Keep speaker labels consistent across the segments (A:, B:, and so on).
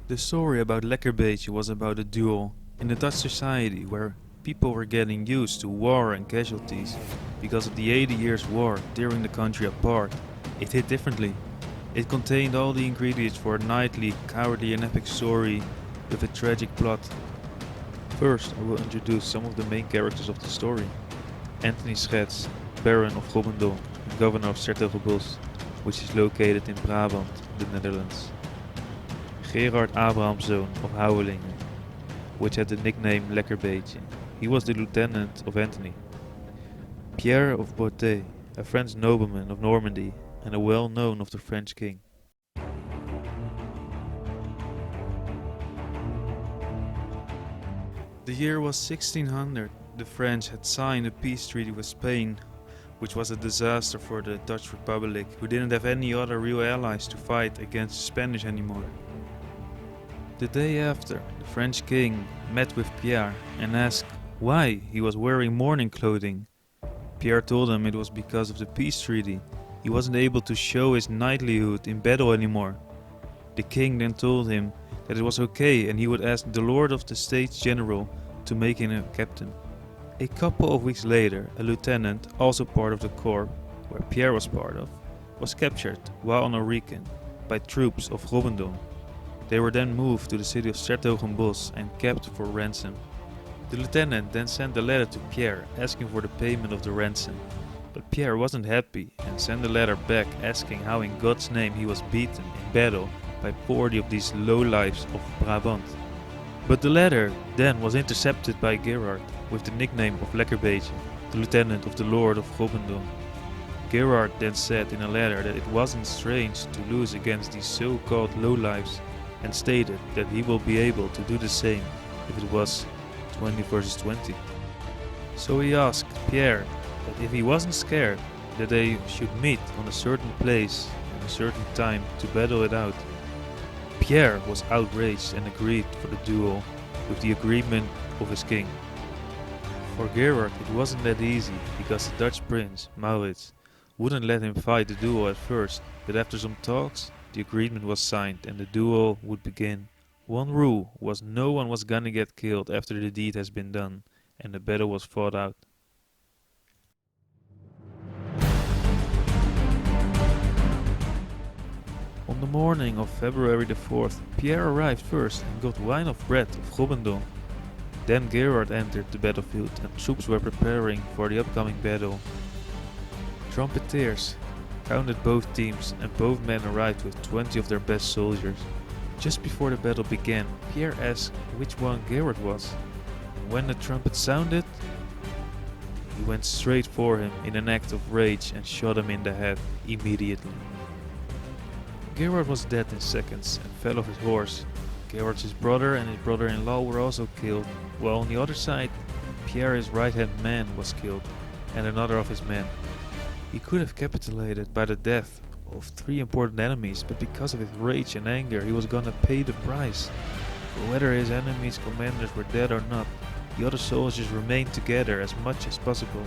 A: The story about Lekkerbeetje was about a duel in a Dutch society where people were getting used to war and casualties. Because of the 80 Years' War tearing the country apart, it hit differently. It contained all the ingredients for a knightly, cowardly and epic story with a tragic plot. First, I will introduce some of the main characters of the story. Anthony Schets, Baron of Grobbendonck and Governor of 's-Hertogenbosch, which is located in Brabant, the Netherlands. Gerard Abrahamszoon of Houwelingen, which had the nickname Lekkerbeetje. He was the lieutenant of Anthony. Pierre of Beauté, a French nobleman of Normandy and a well-known of the French king. The year was 1600. The French had signed a peace treaty with Spain, which was a disaster for the Dutch Republic, who didn't have any other real allies to fight against the Spanish anymore. The day after, the French king met with Pierre and asked why he was wearing mourning clothing. Pierre told him it was because of the peace treaty. He wasn't able to show his knightlyhood in battle anymore. The king then told him that it was okay and he would ask the Lord of the States General to make him a captain. A couple of weeks later, a lieutenant, also part of the corps, where Pierre was part of, was captured while on a weekend by troops of Grobbendonck. They were then moved to the city of 's-Hertogenbosch and kept for ransom. The lieutenant then sent a letter to Pierre asking for the payment of the ransom. But Pierre wasn't happy and sent a letter back asking how in God's name he was beaten in battle by 40 of these lowlifes of Brabant. But the letter then was intercepted by Gerard with the nickname of Lekkerbeetje, the lieutenant of the Lord of Grobbendonck. Gerard then said in a letter that it wasn't strange to lose against these so-called lowlifes and stated that he will be able to do the same if it was 20 versus 20. So he asked Pierre that if he wasn't scared, that they should meet on a certain place and a certain time to battle it out. Pierre was outraged and agreed for the duel with the agreement of his king. For Gerard it wasn't that easy because the Dutch prince, Maurits, wouldn't let him fight the duel at first, but after some talks the agreement was signed and the duel would begin. One rule was no one was gonna get killed after the deed has been done and the battle was fought out. On the morning of February the 4th, Pierre arrived first and got wine of bread of Grobbendonck. Then Gerard entered the battlefield and troops were preparing for the upcoming battle. Trumpeters counted both teams and both men arrived with 20 of their best soldiers. Just before the battle began, Pierre asked which one Gerard was. And when the trumpet sounded, he went straight for him in an act of rage and shot him in the head immediately. Gerard was dead in seconds and fell off his horse. Gerard's brother and his brother-in-law were also killed, while on the other side, Pierre's right-hand man was killed and another of his men. He could have capitulated by the death of 3 important enemies, but because of his rage and anger he was gonna pay the price. For whether his enemies' commanders were dead or not, the other soldiers remained together as much as possible.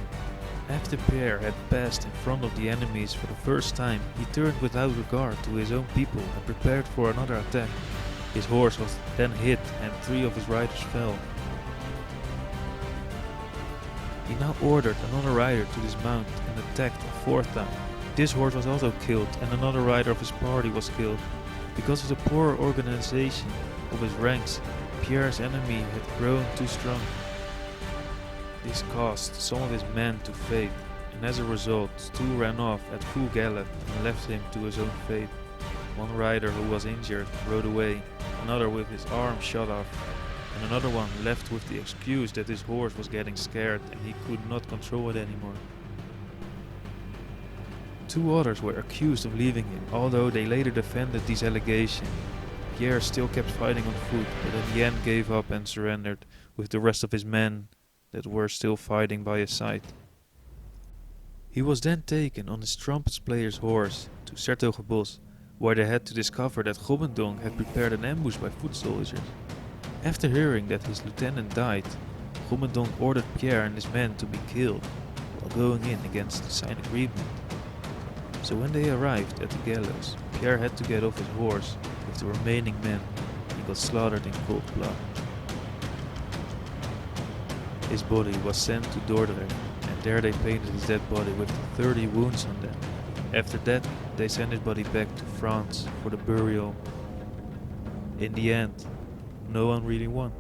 A: After Pierre had passed in front of the enemies for the first time, he turned without regard to his own people and prepared for another attack. His horse was then hit and 3 of his riders fell. He now ordered another rider to dismount and attacked a 4th time. This horse was also killed and another rider of his party was killed. Because of the poor organization of his ranks, Pierre's enemy had grown too strong. This caused some of his men to fade, and as a result, 2 ran off at full gallop and left him to his own fate. One rider who was injured rode away, another with his arm shot off, and another one left with the excuse that his horse was getting scared and he could not control it anymore. 2 others were accused of leaving him, although they later defended these allegations. Pierre still kept fighting on foot, but in the end gave up and surrendered with the rest of his men that were still fighting by his side. He was then taken on his trumpet player's horse to 's-Hertogenbosch, where they had to discover that Grobbendonck had prepared an ambush by foot soldiers. After hearing that his lieutenant died, Grobbendonck ordered Pierre and his men to be killed while going in against the signed agreement. So when they arrived at the gallows, Pierre had to get off his horse with the remaining men. He was slaughtered in cold blood. His body was sent to Dordrecht, and there they painted his dead body with 30 wounds on them. After that, they sent his body back to France for the burial. In the end, no one really won.